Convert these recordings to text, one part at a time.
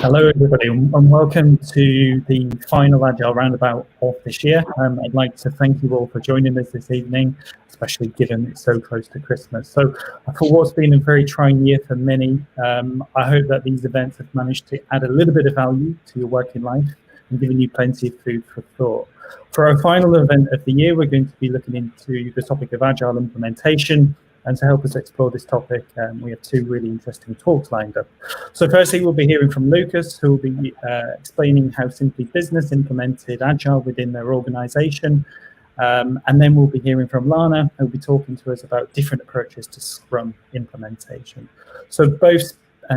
Hello, everybody, and welcome to the final Agile Roundabout of this year. I'd like to thank you all for joining us this evening, especially given it's so close to Christmas. So for what's been a very trying year for many, I hope that these events have managed to add a little bit of value to your working life and giving you plenty of food for thought. For our final event of the year, we're going to be looking into the topic of Agile Implementation. And to help us explore this topic, we have two really interesting talks lined up. So firstly, we'll be hearing from Lukas, who will be explaining how Simply Business implemented Agile within their organization. And then we'll be hearing from Lana, who will be talking to us about different approaches to Scrum implementation. So both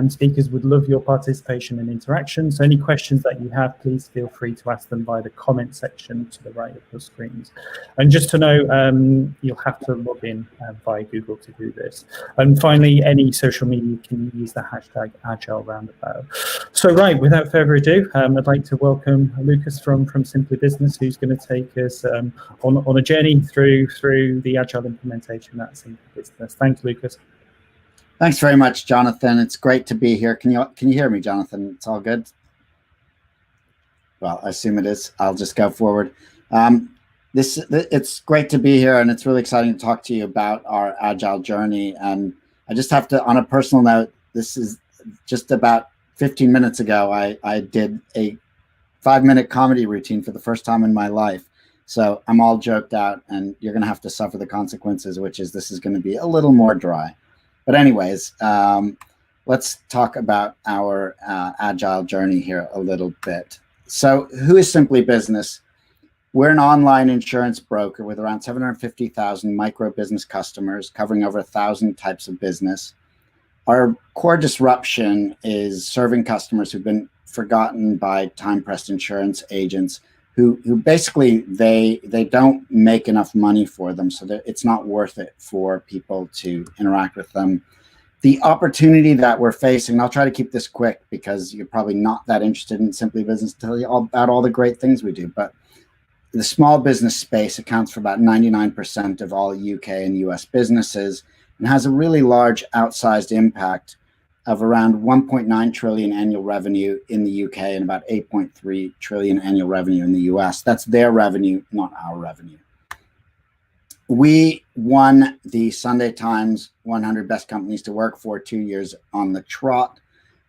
speakers would love your participation and interaction. So any questions that you have, please feel free to ask them via the comment section to the right of your screens. And just to know, you'll have to log in via Google to do this. And finally, any social media, can use the hashtag Agile Roundabout. So right, without further ado, I'd like to welcome Lukas from Simply Business, who's going to take us on a journey through the Agile implementation at Simply Business. Thanks, Lukas. Thanks very much, Jonathan. It's great to be here. Can you hear me, Jonathan? It's all good? Well, I assume it is. I'll just go forward. It's great to be here, and it's really exciting to talk to you about our Agile journey. And I just have to, on a personal note, this is just about 15 minutes ago, I did a 5-minute comedy routine for the first time in my life. So I'm all joked out, and you're going to have to suffer the consequences, which is this is going to be a little more dry. But anyways, let's talk about our Agile journey here a little bit. So who is Simply Business? We're an online insurance broker with around 750,000 micro business customers covering over 1,000 types of business. Our core disruption is serving customers who've been forgotten by time-pressed insurance agents who basically they don't make enough money for them, so that it's not worth it for people to interact with them. The opportunity that we're facing, and I'll try to keep this quick because you're probably not that interested in Simply Business to tell you all about all the great things we do, but the small business space accounts for about 99% of all UK and US businesses and has a really large outsized impact of around 1.9 trillion annual revenue in the UK and about 8.3 trillion annual revenue in the US. That's their revenue, not our revenue. We won the Sunday Times 100 Best Companies to Work For 2 years on the trot,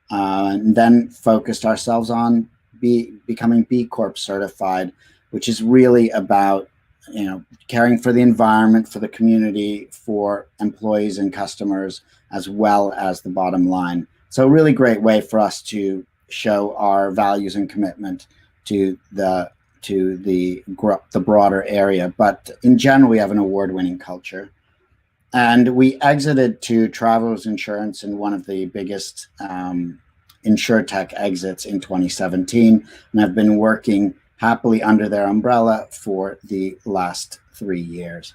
and then focused ourselves on becoming B Corp certified, which is really about caring for the environment, for the community, for employees and customers, as well as the bottom line. So a really great way for us to show our values and commitment to the broader area. But in general, we have an award-winning culture. And we exited to Travelers Insurance in one of the biggest insurtech exits in 2017, and I've been working happily under their umbrella for the last 3 years.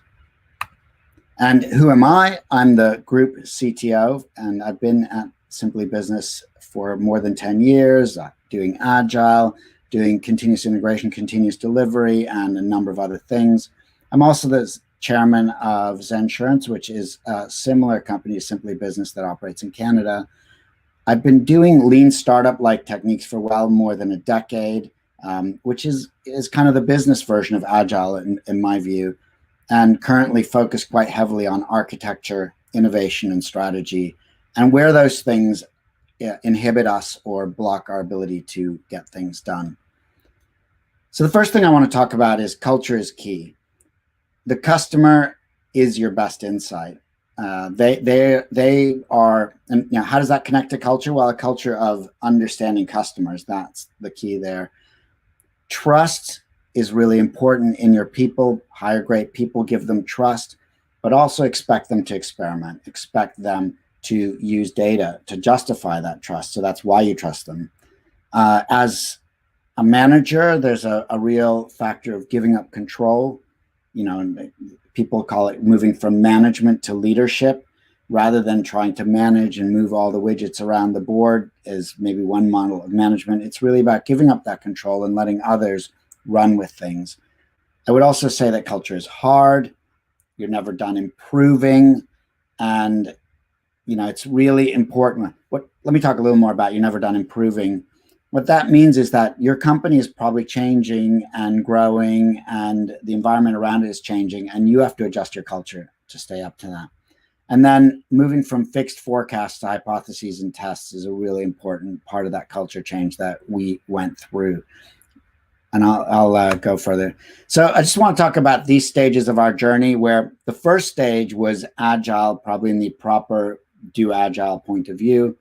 And who am I? I'm the group CTO, and I've been at Simply Business for more than 10 years, doing Agile, doing continuous integration, continuous delivery, and a number of other things. I'm also the chairman of Zensurance, which is a similar company to Simply Business that operates in Canada. I've been doing lean startup-like techniques for well more than a decade, which is kind of the business version of Agile in my view, and currently focused quite heavily on architecture, innovation, and strategy, and where those things inhibit us or block our ability to get things done. So the first thing I want to talk about is culture is key. The customer is your best insight. They are, and how does that connect to culture? Well, a culture of understanding customers, that's the key there. Trust is really important in your people. Hire great people, give them trust, but also expect them to experiment, expect them to use data to justify that trust. So that's why you trust them. As a manager, there's a real factor of giving up control. And people call it moving from management to leadership, rather than trying to manage and move all the widgets around the board is maybe one model of management. It's really about giving up that control and letting others run with things. I would also say that culture is hard. You're never done improving. And, it's really important. Let me talk a little more about you're never done improving. What that means is that your company is probably changing and growing, and the environment around it is changing, and you have to adjust your culture to stay up to that. And then moving from fixed forecasts to hypotheses and tests is a really important part of that culture change that we went through. And I'll go further. So I just want to talk about these stages of our journey, where the first stage was Agile, probably in the proper do Agile point of view.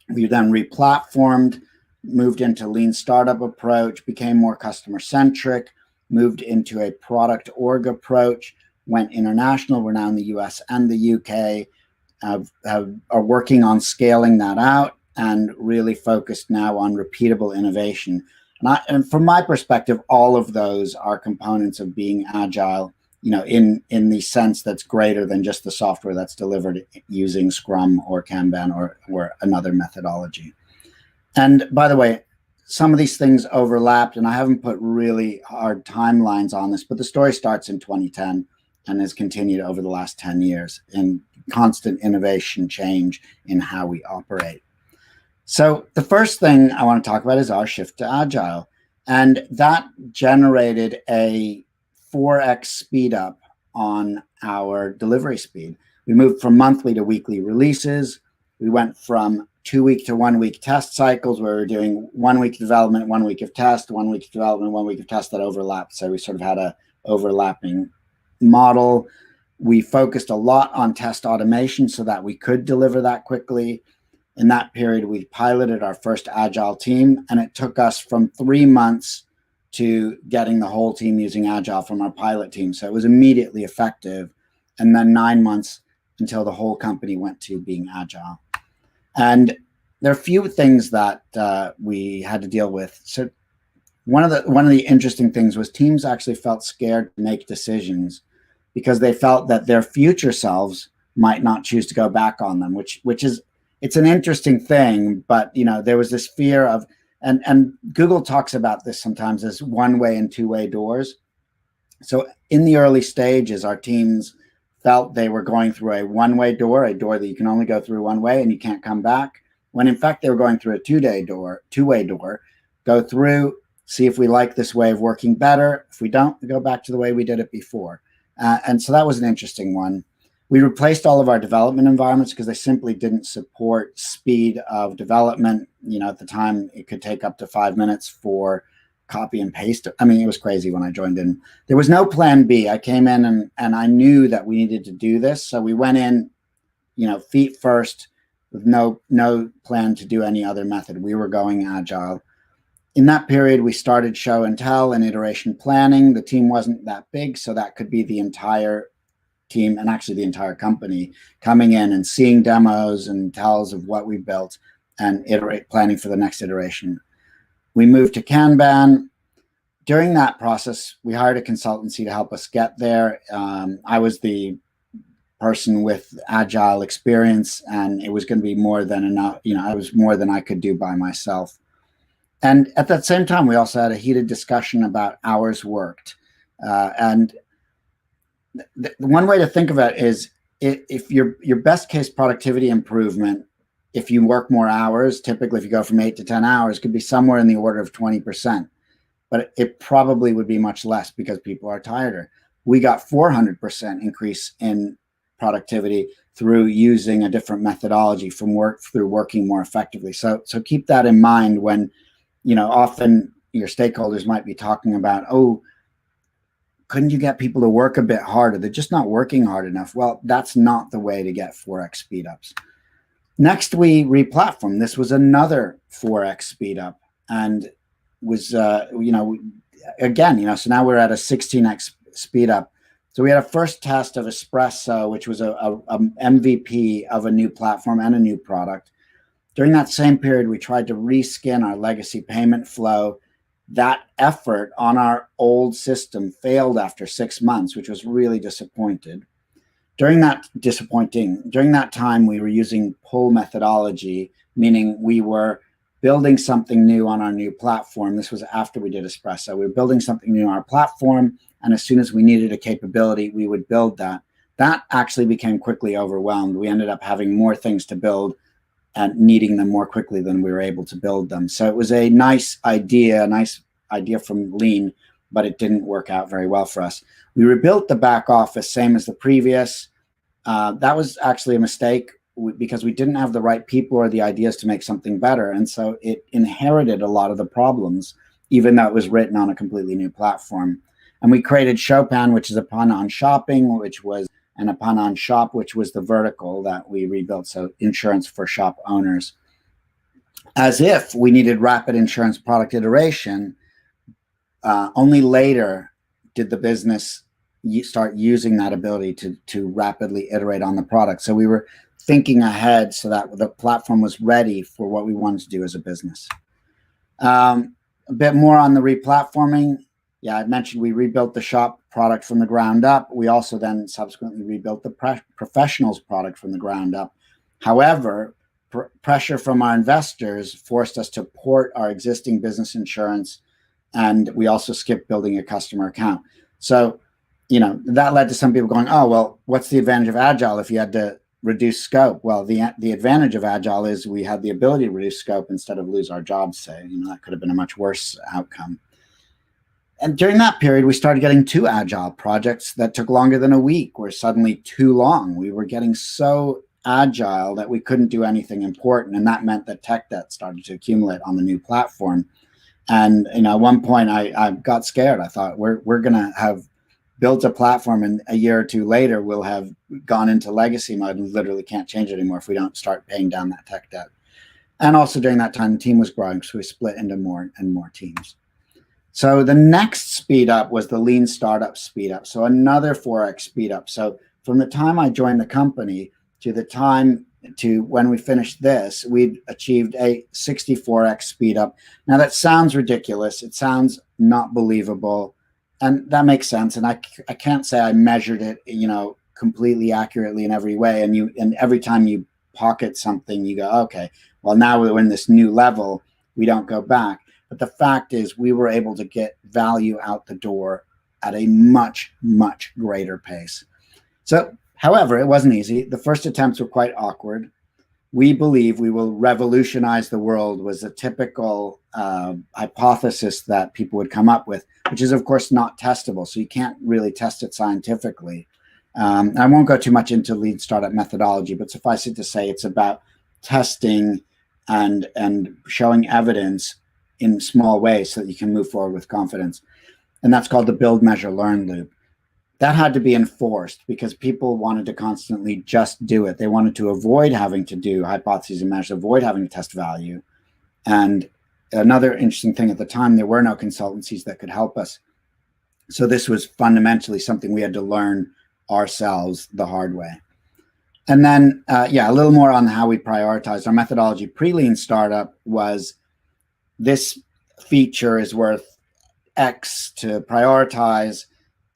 We then replatformed, moved into lean startup approach, became more customer centric, moved into a product org approach, went international. We're now in the US and the UK, are working on scaling that out, and really focused now on repeatable innovation. And from my perspective, all of those are components of being agile, in the sense that's greater than just the software that's delivered using Scrum or Kanban or another methodology. And by the way, some of these things overlapped, and I haven't put really hard timelines on this, but the story starts in 2010 and has continued over the last 10 years in constant innovation change in how we operate. So the first thing I want to talk about is our shift to Agile. And that generated a 4x speed up on our delivery speed. We moved from monthly to weekly releases. We went from 2-week to 1-week test cycles, where we're doing 1 week of development, 1 week of test, 1 week of development, 1 week of test that overlapped. So we sort of had a overlapping model. We focused a lot on test automation so that we could deliver that quickly. In that period, we piloted our first Agile team, and it took us from 3 months to getting the whole team using Agile from our pilot team. So it was immediately effective. And then 9 months until the whole company went to being Agile. And there are a few things that we had to deal with. So one of the interesting things was teams actually felt scared to make decisions because they felt that their future selves might not choose to go back on them, which is, it's an interesting thing, but there was this fear of, and Google talks about this sometimes as one-way and two-way doors. So in the early stages, our teams felt they were going through a one-way door, a door that you can only go through one way and you can't come back, when in fact they were going through a two-way door, go through, see if we like this way of working better. If we don't, we go back to the way we did it before. And so that was an interesting one. We replaced all of our development environments because they simply didn't support speed of development. At the time, it could take up to 5 minutes for copy and paste. I mean, it was crazy when I joined in. There was no plan B. I came in and I knew that we needed to do this. So we went in, feet first, with no plan to do any other method. We were going Agile. In that period, we started show and tell and iteration planning. The team wasn't that big, so that could be the entire team and actually the entire company coming in and seeing demos and tells of what we built and planning for the next iteration. We moved to Kanban. During that process, we hired a consultancy to help us get there. I was the person with Agile experience, and it was going to be more than enough. I was more than I could do by myself. And at that same time, we also had a heated discussion about hours worked. And one way to think of it is if your best case productivity improvement, if you work more hours, typically if you go from 8 to 10 hours, could be somewhere in the order of 20%. But it probably would be much less because people are tireder. We got 400% increase in productivity through using a different methodology through working more effectively. So keep that in mind when, often your stakeholders might be talking about, oh, couldn't you get people to work a bit harder? They're just not working hard enough. Well, that's not the way to get 4x speed ups. Next, we replatformed. This was another 4x speed up, and was, again, so now we're at a 16x speed up. So we had a first test of Espresso, which was a MVP of a new platform and a new product. During that same period, we tried to reskin our legacy payment flow. That effort on our old system failed after 6 months, which was really disappointing. During that time, we were using pull methodology, meaning we were building something new on our new platform. This was after we did Espresso. We were building something new on our platform, and as soon as we needed a capability, we would build that. That actually became quickly overwhelmed. We ended up having more things to build and needing them more quickly than we were able to build them. So it was a nice idea from Lean, but it didn't work out very well for us. We rebuilt the back office, same as the previous. That was actually a mistake because we didn't have the right people or the ideas to make something better. And so it inherited a lot of the problems, even though it was written on a completely new platform. And we created Chopin, which is a pun on shopping, and a pun on shop, which was the vertical that we rebuilt. So insurance for shop owners. As if we needed rapid insurance product iteration, only later did the business start using that ability to rapidly iterate on the product. So we were thinking ahead so that the platform was ready for what we wanted to do as a business. A bit more on the replatforming. Yeah, I mentioned we rebuilt the shop product from the ground up. We also then subsequently rebuilt the professionals product from the ground up. However, pressure from our investors forced us to port our existing business insurance, and we also skipped building a customer account. So, that led to some people going, oh, well, what's the advantage of Agile if you had to reduce scope? Well, the advantage of Agile is we had the ability to reduce scope instead of lose our jobs, say. That could have been a much worse outcome. And during that period, we started getting 2 Agile projects that took longer than a week, were suddenly too long. We were getting so agile that we couldn't do anything important. And that meant that tech debt started to accumulate on the new platform. And at one point, I got scared. I thought, we're going to have built a platform, and a year or 2 later, we'll have gone into legacy mode and literally can't change it anymore if we don't start paying down that tech debt. And also during that time, the team was growing, so we split into more and more teams. So the next speed up was the lean startup speed up. So another 4x speed up. So from the time I joined the company to the time to when we finished this, we'd achieved a 64x speed up. Now that sounds ridiculous. It sounds not believable. And that makes sense. And I can't say I measured it, completely accurately in every way. And every time you pocket something, you go, okay, well, now we're in this new level. We don't go back. But the fact is we were able to get value out the door at a much, much greater pace. So, however, it wasn't easy. The first attempts were quite awkward. We believe we will revolutionize the world was a typical hypothesis that people would come up with, which is, of course, not testable. So you can't really test it scientifically. I won't go too much into lean startup methodology, but suffice it to say it's about testing and showing evidence in small ways so that you can move forward with confidence. And that's called the build, measure, learn loop. That had to be enforced because people wanted to constantly just do it. They wanted to avoid having to do hypotheses and measures, avoid having to test value. And another interesting thing at the time, there were no consultancies that could help us. So this was fundamentally something we had to learn ourselves the hard way. And then, a little more on how we prioritized. Our methodology pre-lean startup was this feature is worth X to prioritize.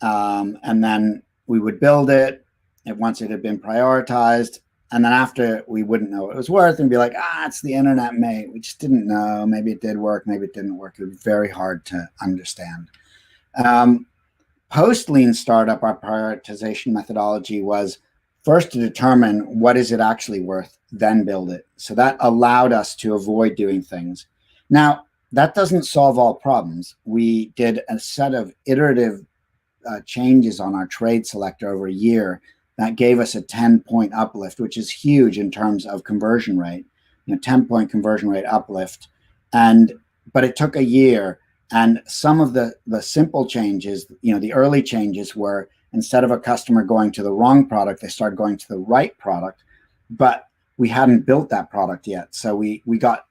And then we would build it once it had been prioritized. And then after, we wouldn't know what it was worth and be like, it's the internet, mate. We just didn't know. Maybe it did work. Maybe it didn't work. It was very hard to understand. Post-lean startup, our prioritization methodology was first to determine what is it actually worth, then build it. So that allowed us to avoid doing things. Now, that doesn't solve all problems. We did a set of iterative changes on our trade selector over a year that gave us a 10-point uplift, which is huge in terms of conversion rate, 10-point conversion rate uplift. But it took a year. And some of the simple changes, the early changes were instead of a customer going to the wrong product, they started going to the right product, but we hadn't built that product yet. So we got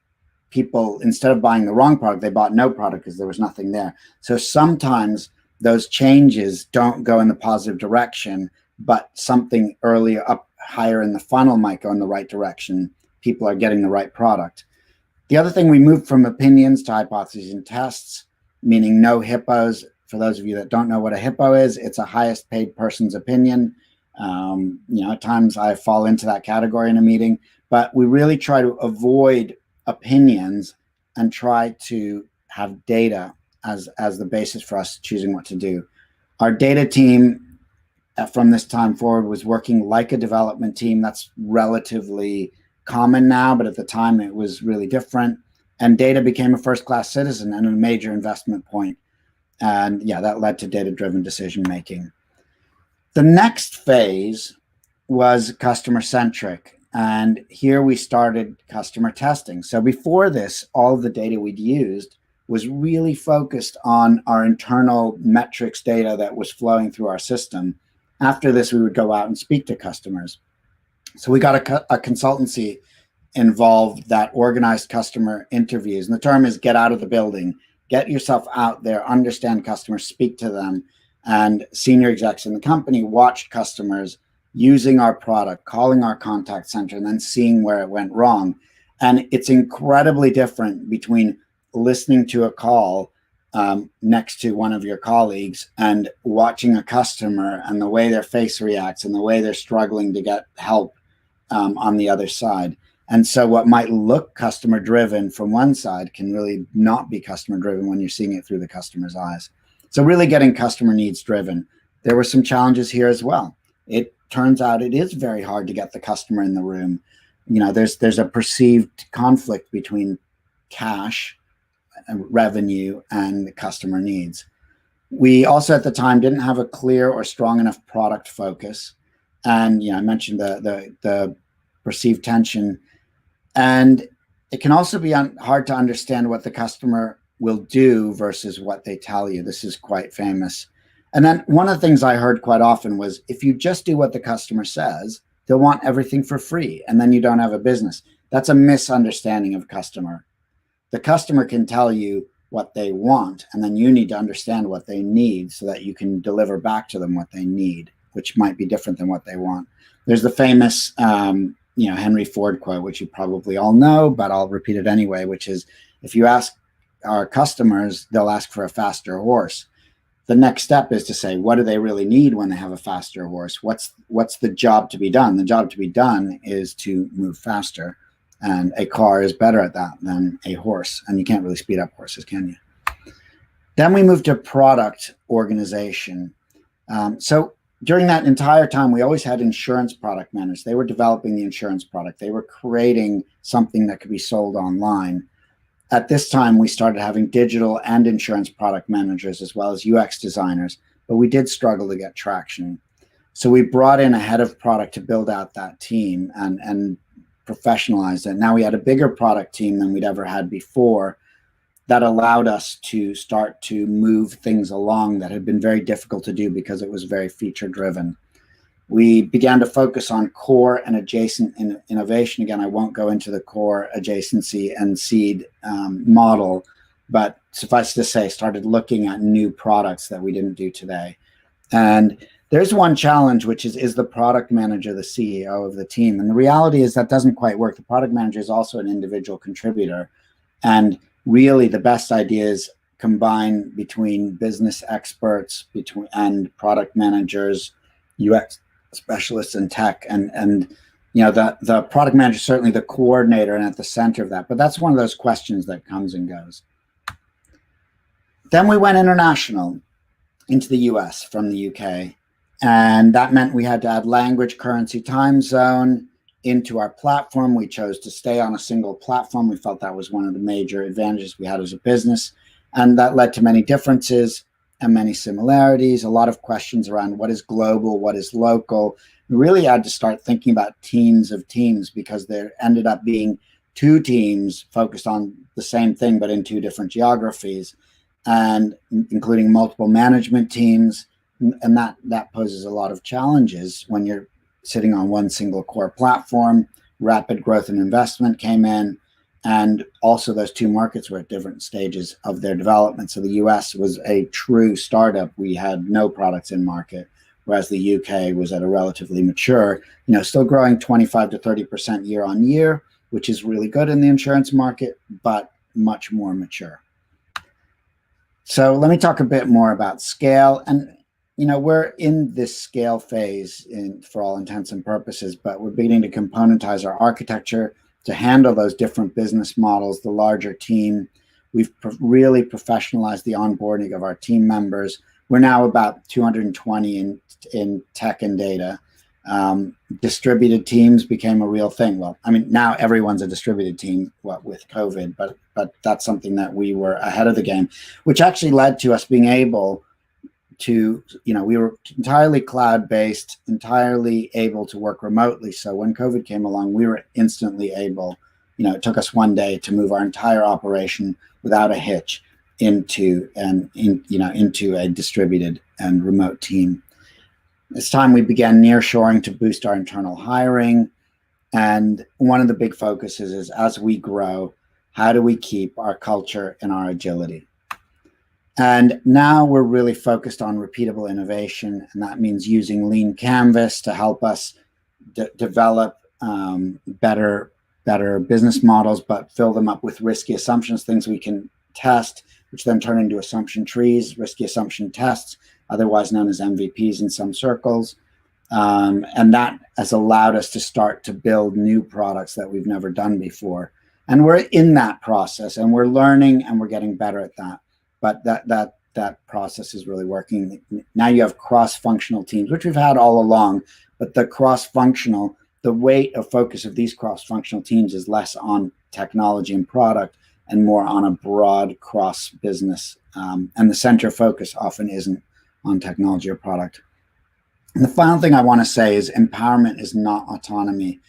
people, instead of buying the wrong product, they bought no product because there was nothing there. So sometimes those changes don't go in the positive direction, but something earlier up higher in the funnel might go in the right direction. People are getting the right product. The other thing, we moved from opinions to hypotheses and tests, meaning no hippos. For those of you that don't know what a hippo is, it's a highest paid person's opinion. At times I fall into that category in a meeting, but we really try to avoid opinions and try to have data as the basis for us choosing what to do. Our data team from this time forward was working like a development team. That's relatively common now, but at the time it was really different. And data became a first-class citizen and a major investment point. And yeah, that led to data-driven decision-making. The next phase was customer-centric. And here we started customer testing. So before this, all of the data we'd used was really focused on our internal metrics data that was flowing through our system. After this, we would go out and speak to customers. So we got a consultancy involved that organized customer interviews. And the term is get out of the building, get yourself out there, understand customers, speak to them. And senior execs in the company watched customers using our product, calling our contact center, and then seeing where it went wrong. And it's incredibly different between listening to a call next to one of your colleagues and watching a customer and the way their face reacts and the way they're struggling to get help on the other side. And so what might look customer driven from one side can really not be customer driven when you're seeing it through the customer's eyes. So really getting customer needs driven. There were some challenges here as well. It turns out it is very hard to get the customer in the room. You know, there's a perceived conflict between cash and revenue and the customer needs. We also at the time didn't have a clear or strong enough product focus. And I mentioned the perceived tension. And it can also be hard to understand what the customer will do versus what they tell you. This is quite famous. And then one of the things I heard quite often was, if you just do what the customer says, they'll want everything for free, and then you don't have a business. That's a misunderstanding of customer. The customer can tell you what they want, and then you need to understand what they need so that you can deliver back to them what they need, which might be different than what they want. There's the famous Henry Ford quote, which you probably all know, but I'll repeat it anyway, which is, if you ask our customers, they'll ask for a faster horse. The next step is to say, what do they really need when they have a faster horse? What's the job to be done? The job to be done is to move faster. And a car is better at that than a horse. And you can't really speed up horses, can you? Then we moved to product organization. So during that entire time, we always had insurance product managers. They were developing the insurance product. They were creating something that could be sold online. At this time, we started having digital and insurance product managers as well as UX designers, but we did struggle to get traction. So we brought in a head of product to build out that team and professionalize it. Now we had a bigger product team than we'd ever had before. That allowed us to start to move things along that had been very difficult to do because it was very feature driven. We began to focus on core and adjacent innovation. Again, I won't go into the core, adjacency, and seed model, but suffice to say, started looking at new products that we didn't do today. And there's one challenge, which is the product manager the CEO of the team? And the reality is that doesn't quite work. The product manager is also an individual contributor. And really the best ideas combine between business experts and product managers, UX specialists, and tech. And the product manager is certainly the coordinator and at the center of that. But that's one of those questions that comes and goes. Then we went international into the US from the UK. And that meant we had to add language, currency, time zone into our platform. We chose to stay on a single platform. We felt that was one of the major advantages we had as a business. And that led to many differences and many similarities, a lot of questions around what is global, what is local. We really had to start thinking about teams of teams because there ended up being two teams focused on the same thing, but in two different geographies, and including multiple management teams. And that poses a lot of challenges when you're sitting on one single core platform. Rapid growth and investment came in, and also those two markets were at different stages of their development. So the US was a true startup. We had no products in market, whereas the UK was at a relatively mature, still growing 25 to 30% year on year, which is really good in the insurance market, but much more mature. So let me talk a bit more about scale. And we're in this scale phase for all intents and purposes, but we're beginning to componentize our architecture to handle those different business models, the larger team. We've really professionalized the onboarding of our team members. We're now about 220 in tech and data. Distributed teams became a real thing. Well, I mean, now everyone's a distributed team, with COVID, but that's something that we were ahead of the game, which actually led to us being able to, we were entirely cloud-based, entirely able to work remotely. So when COVID came along, we were instantly able, it took us one day to move our entire operation without a hitch into a distributed and remote team. This time we began nearshoring to boost our internal hiring. And one of the big focuses is, as we grow, how do we keep our culture and our agility? And now we're really focused on repeatable innovation. And that means using Lean Canvas to help us develop better business models, but fill them up with risky assumptions, things we can test, which then turn into assumption trees, risky assumption tests, otherwise known as MVPs in some circles. And that has allowed us to start to build new products that we've never done before. And we're in that process, and we're learning, and we're getting better at that. But that process is really working. Now you have cross-functional teams, which we've had all along, but the weight of focus of these cross-functional teams is less on technology and product and more on a broad cross-business. And the center of focus often isn't on technology or product. And the final thing I want to say is empowerment is not autonomy.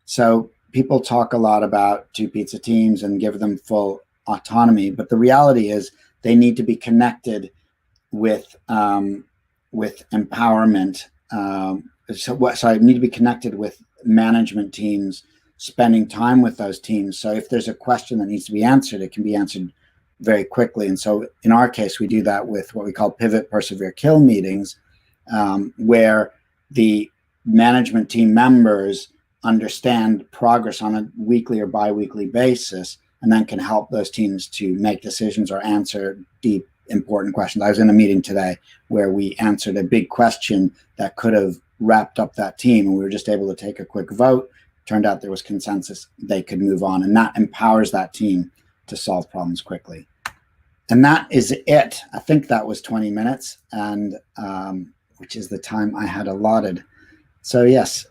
So people talk a lot about two pizza teams and give them full autonomy, but the reality is they need to be connected with empowerment. So I need to be connected with management teams, spending time with those teams. So if there's a question that needs to be answered, it can be answered very quickly. And so in our case, we do that with what we call pivot, persevere, kill meetings, where the management team members understand progress on a weekly or bi-weekly basis, and then can help those teams to make decisions or answer deep, important questions. I was in a meeting today where we answered a big question that could have wrapped up that team, and we were just able to take a quick vote. Turned out there was consensus, they could move on, and that empowers that team to solve problems quickly. And that is it. I think that was 20 minutes, and which is the time I had allotted. So yes,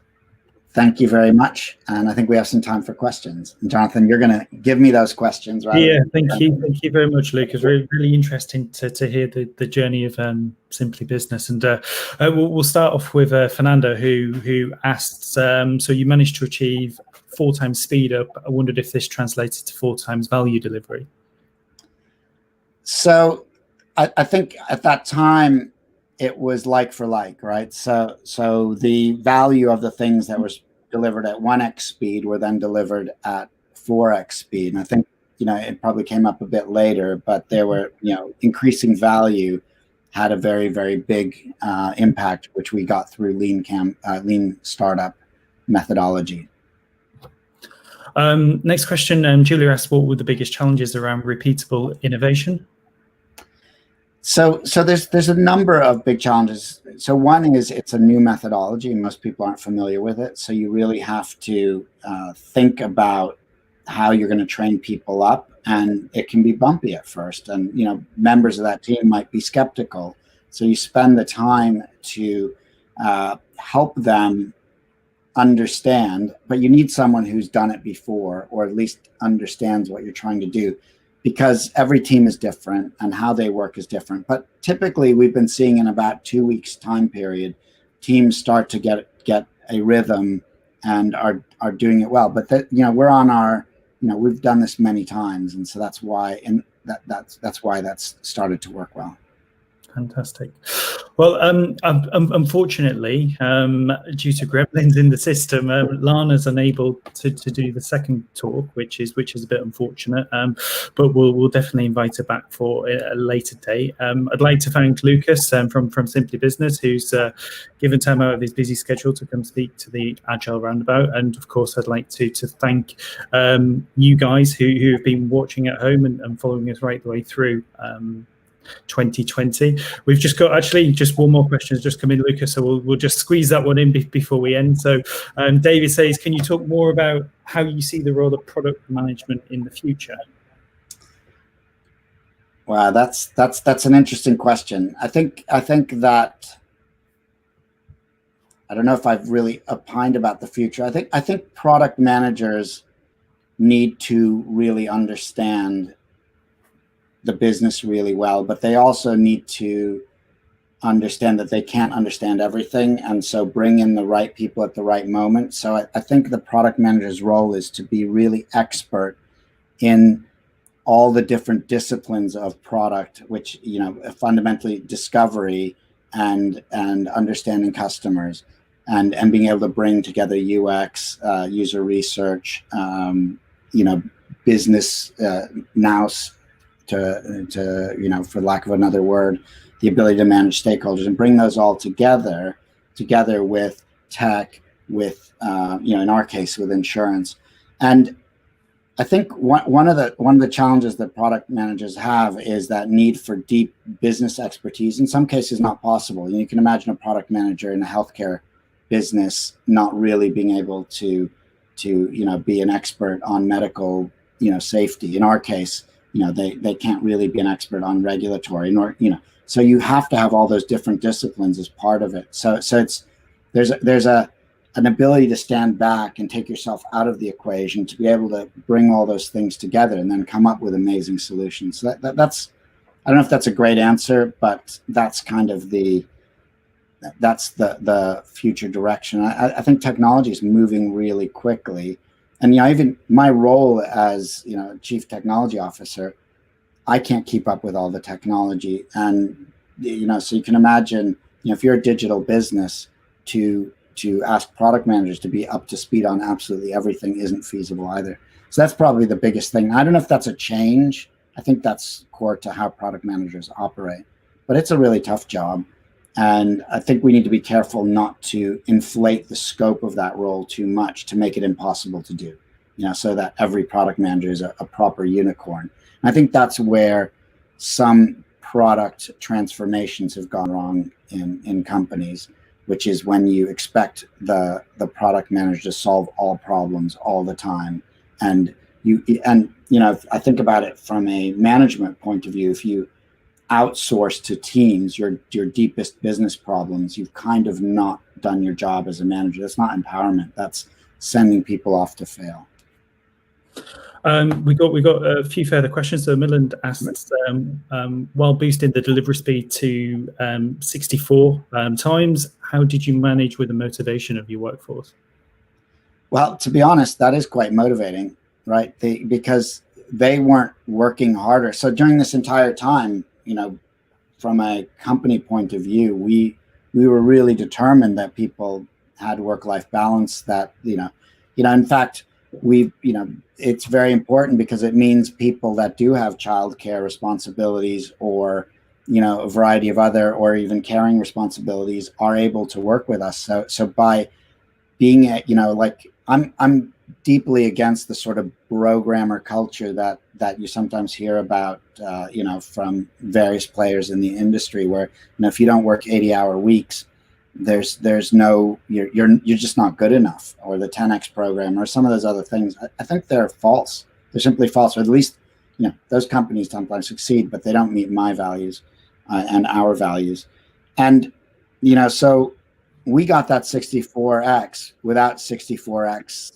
thank you very much. And I think we have some time for questions. And Jonathan, you're going to give me those questions, right? Yeah, thank you. Thank you very much, Lucas. Really interesting to hear the journey of Simply Business. And we'll start off with Fernando, who asked, so you managed to achieve 4 times speed up. I wondered if this translated to 4 times value delivery. So I think at that time, it was like for like, right? So the value of the things that were delivered at 1x speed were then delivered at 4x speed. And I think, it probably came up a bit later, but there were, increasing value had a very, very big impact, which we got through lean startup methodology. Next question, Julia asked, what were the biggest challenges around repeatable innovation? So there's a number of big challenges. So one is it's a new methodology and most people aren't familiar with it. So you really have to think about how you're going to train people up, and it can be bumpy at first. And members of that team might be skeptical. So you spend the time to help them understand, but you need someone who's done it before, or at least understands what you're trying to do, because every team is different and how they work is different. But typically we've been seeing in about 2 weeks time period, teams start to get a rhythm and are doing it well. But we're on our, we've done this many times. And so that's why, that's why that's started to work well. Fantastic. Well, unfortunately, due to gremlins in the system, Lana's unable to do the second talk, which is a bit unfortunate. But we'll definitely invite her back for a later date. I'd like to thank Lukas from Simply Business, who's given time out of his busy schedule to come speak to the Agile Roundabout. And of course, I'd like to thank you guys who have been watching at home and following us right the way through 2020. We've just got just one more question has just come in, Lucas, so we'll just squeeze that one in before we end. So David says, can you talk more about how you see the role of product management in the future? Wow, that's an interesting question. I think that I don't know if I've really opined about the future. I think product managers need to really understand the business really well, but they also need to understand that they can't understand everything, and so bring in the right people at the right moment. So I think the product manager's role is to be really expert in all the different disciplines of product, which, you know, fundamentally discovery and understanding customers, and being able to bring together UX, user research, you know, business nous, to you know, for lack of another word, the ability to manage stakeholders and bring those all together with tech, with you know, in our case, with insurance. And I think one of the challenges that product managers have is that need for deep business expertise. In some cases, not possible. You can imagine a product manager in a healthcare business not really being able to you know, be an expert on medical, you know, safety. In our case, you know, they can't really be an expert on regulatory, nor, you know. So you have to have all those different disciplines as part of it. So it's there's an ability to stand back and take yourself out of the equation to be able to bring all those things together and then come up with amazing solutions. So that's, I don't know if that's a great answer, but that's kind of the future direction. I think technology is moving really quickly. And, you know, even my role as, you know, chief technology officer, I can't keep up with all the technology. And, you know, so you can imagine, you know, if you're a digital business, to ask product managers to be up to speed on absolutely everything isn't feasible either. So that's probably the biggest thing. I don't know if that's a change. I think that's core to how product managers operate, but it's a really tough job. And I think we need to be careful not to inflate the scope of that role too much to make it impossible to do, you know, so that every product manager is a proper unicorn. And I think that's where some product transformations have gone wrong in companies, which is when you expect the product manager to solve all problems all the time. And you know, I think about it from a management point of view. If you outsource to teams your deepest business problems, you've kind of not done your job as a manager. That's not empowerment. That's sending people off to fail. We got a few further questions. So Milland asks, while boosting the delivery speed to 64 times, how did you manage with the motivation of your workforce? Well, to be honest, that is quite motivating, right? Because they weren't working harder. So during this entire time, you know, from a company point of view, we were really determined that people had work-life balance, that, you know, in fact, you know, it's very important because it means people that do have childcare responsibilities, or, you know, a variety of other, or even caring responsibilities, are able to work with us. So by being, you know, like, I'm deeply against the sort of programmer culture that you sometimes hear about, you know, from various players in the industry, where, you know, if you don't work 80-hour weeks, there's no, you're just not good enough, or the 10x program, or some of those other things. I think they're false. They're simply false, or at least, you know, those companies sometimes succeed, but they don't meet my values and our values. And, you know, so we got that 64x without 64x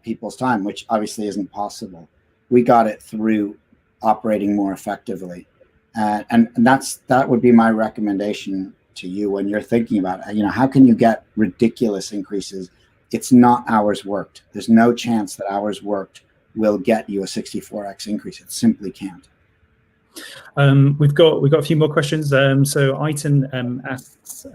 people's time, which obviously isn't possible. We got it through operating more effectively. And that would be my recommendation to you when you're thinking about, you know, how can you get ridiculous increases? It's not hours worked. There's no chance that hours worked will get you a 64x increase. It simply can't. We've got a few more questions. So Aiton asks,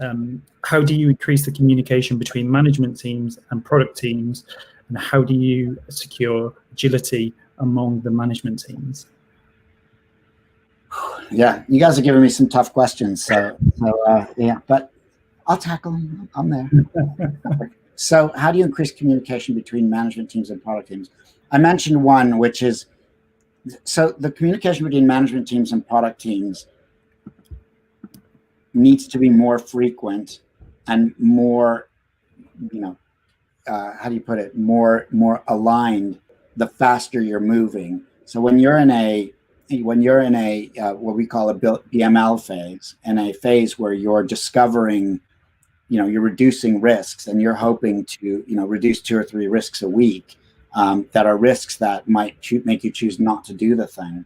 how do you increase the communication between management teams and product teams, and how do you secure agility among the management teams? Yeah, you guys are giving me some tough questions. So yeah, but I'll tackle them. I'm there. So how do you increase communication between management teams and product teams? I mentioned one, which is, so the communication between management teams and product teams needs to be more frequent and more, you know, how do you put it? More aligned the faster you're moving. So when you're in a what we call a BML phase, and a phase where you're discovering you're reducing risks, and you're hoping to, reduce 2 or 3 risks a week that are risks that might make you choose not to do the thing.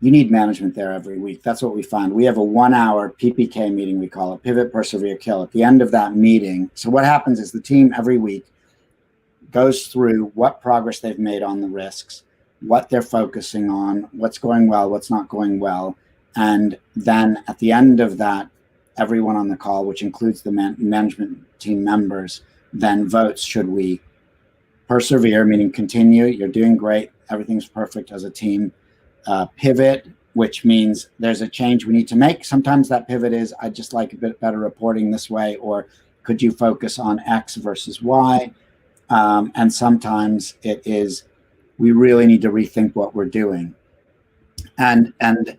You need management there every week. That's what we find. We have a 1-hour PPK meeting, we call it, Pivot, Persevere, Kill. At the end of that meeting, so what happens is the team every week goes through what progress they've made on the risks, what they're focusing on, what's going well, what's not going well. And then at the end of that, everyone on the call, which includes the management team members, then votes, should we persevere, meaning continue, you're doing great, everything's perfect as a team. Pivot, which means there's a change we need to make. Sometimes that pivot is, I'd just like a bit better reporting this way, or could you focus on X versus Y? And sometimes it is, we really need to rethink what we're doing. And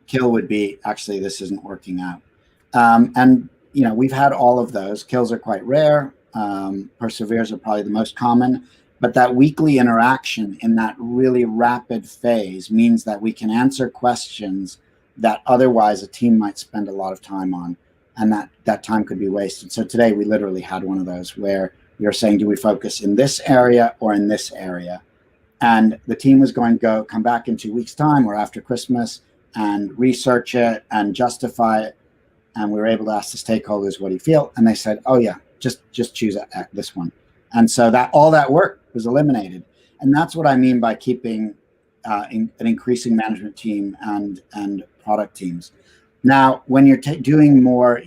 kill would be, actually, this isn't working out. And we've had all of those. Kills are quite rare. Perseveres are probably the most common. But that weekly interaction in that really rapid phase means that we can answer questions that otherwise a team might spend a lot of time on, and that time could be wasted. So today we literally had one of those where you're saying, do we focus in this area or in this area? And the team was going to come back in 2 weeks' time or after Christmas and research it and justify it. And we were able to ask the stakeholders, what do you feel? And they said, oh yeah, just choose this one. And so that all that work was eliminated. And that's what I mean by keeping an increasing management team and product teams. Now, when you're doing more,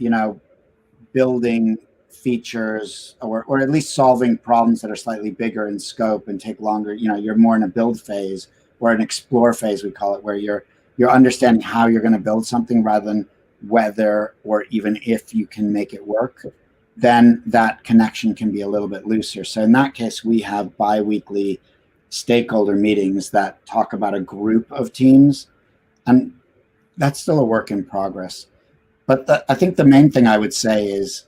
building features or at least solving problems that are slightly bigger in scope and take longer, you're more in a build phase or an explore phase, we call it, where you're understanding how you're going to build something rather than whether or even if you can make it work, then that connection can be a little bit looser. So in that case, we have bi-weekly stakeholder meetings that talk about a group of teams, and that's still a work in progress. But I think the main thing I would say is,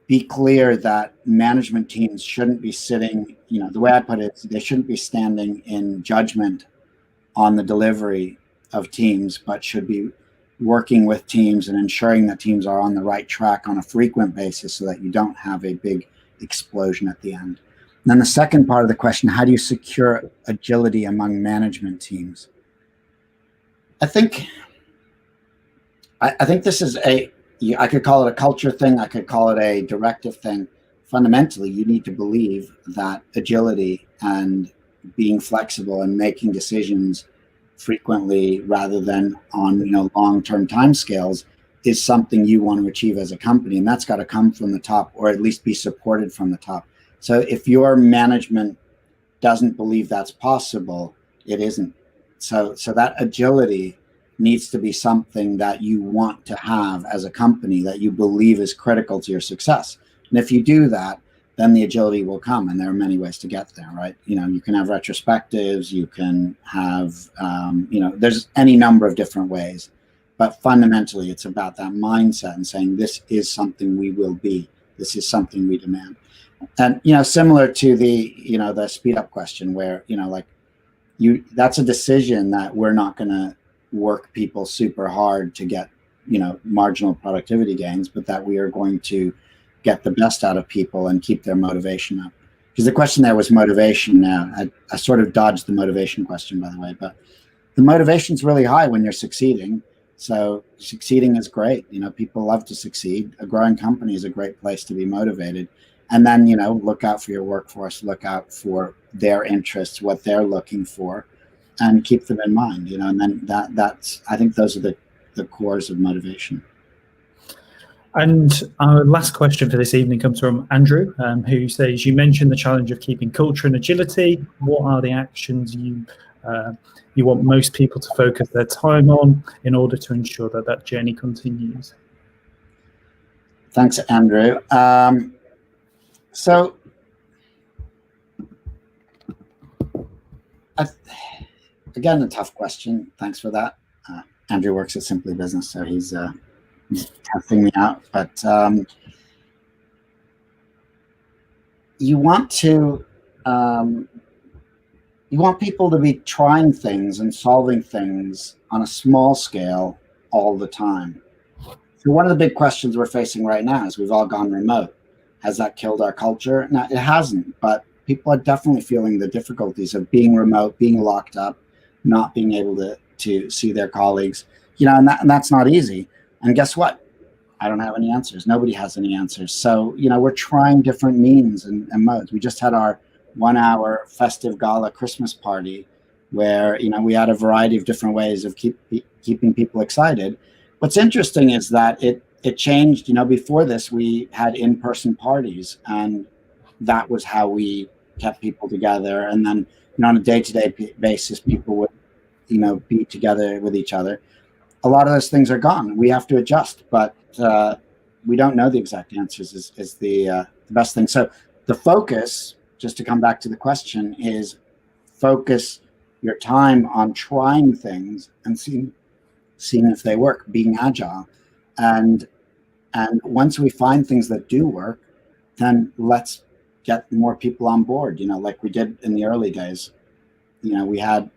be clear that management teams shouldn't be sitting, the way I put it, they shouldn't be standing in judgment on the delivery of teams, but should be working with teams and ensuring that teams are on the right track on a frequent basis so that you don't have a big explosion at the end. And then the second part of the question, how do you secure agility among management teams? I think this is I could call it a culture thing. I could call it a directive thing. Fundamentally, you need to believe that agility and being flexible and making decisions frequently rather than on long-term timescales is something you want to achieve as a company, and that's got to come from the top, or at least be supported from the top. So if your management doesn't believe that's possible, it isn't. So that agility needs to be something that you want to have as a company, that you believe is critical to your success. And if you do that, then the agility will come. And there are many ways to get there, right? You can have retrospectives, you can have, there's any number of different ways. But fundamentally, it's about that mindset and saying, this is something we will be. This is something we demand. And, similar to the speed up question where, that's a decision that we're not going to work people super hard to get, marginal productivity gains, but that we are going to get the best out of people and keep their motivation up. Because the question there was motivation. Now, I sort of dodged the motivation question, by the way, but the motivation's really high when you're succeeding. So succeeding is great. People love to succeed. A growing company is a great place to be motivated. And then, look out for your workforce, look out for their interests, what they're looking for, and keep them in mind, and then that's, I think those are the cores of motivation. And our last question for this evening comes from Andrew, who says, you mentioned the challenge of keeping culture and agility. What are the actions you want most people to focus their time on in order to ensure that journey continues? Thanks, Andrew. So again, a tough question. Thanks for that. Andrew works at Simply Business, so he's testing me out. But you want people to be trying things and solving things on a small scale all the time. So one of the big questions we're facing right now is we've all gone remote. Has that killed our culture? No, it hasn't, but people are definitely feeling the difficulties of being remote, being locked up, not being able to see their colleagues, and that's not easy. And guess what? I don't have any answers. Nobody has any answers. So, we're trying different means and modes. We just had our 1-hour festive gala Christmas party where, we had a variety of different ways of keeping people excited. What's interesting is that it changed. Before this, we had in-person parties, and that was how we kept people together. And then, on a day-to-day basis, people would, be together with each other. A lot of those things are gone. We have to adjust, but we don't know the exact answers is the best thing. So the focus, just to come back to the question, is focus your time on trying things and seeing if they work, being agile. And once we find things that do work, then let's get more people on board, like we did in the early days. We had,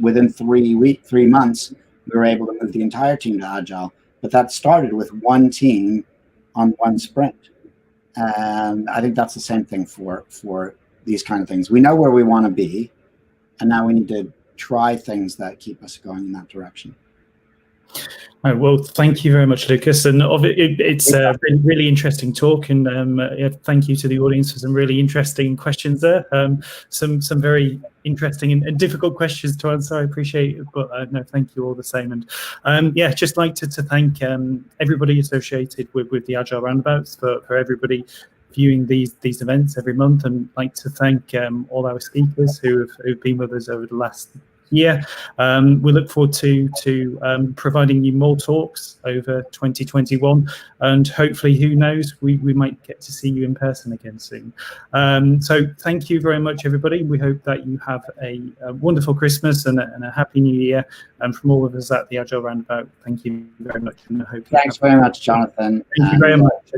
within 3 months, we were able to move the entire team to Agile, but that started with one team on one sprint. And I think that's the same thing for these kind of things. We know where we want to be, and now we need to try things that keep us going in that direction. Oh, well, thank you very much, Lukas. And it's been really interesting talk. And thank you to the audience for some really interesting questions there. Some very interesting and difficult questions to answer. I appreciate it, but no, thank you all the same. And just like to thank everybody associated with the Agile Roundabouts for everybody viewing these events every month, and like to thank all our speakers who've been with us over the last year. We look forward to providing you more talks over 2021, and hopefully, who knows, we might get to see you in person again soon. So thank you very much, everybody. We hope that you have a wonderful Christmas and a happy New Year. And from all of us at the Agile Roundabout, thank you very much. And I hope Thanks very much, Jonathan. Thank you very much.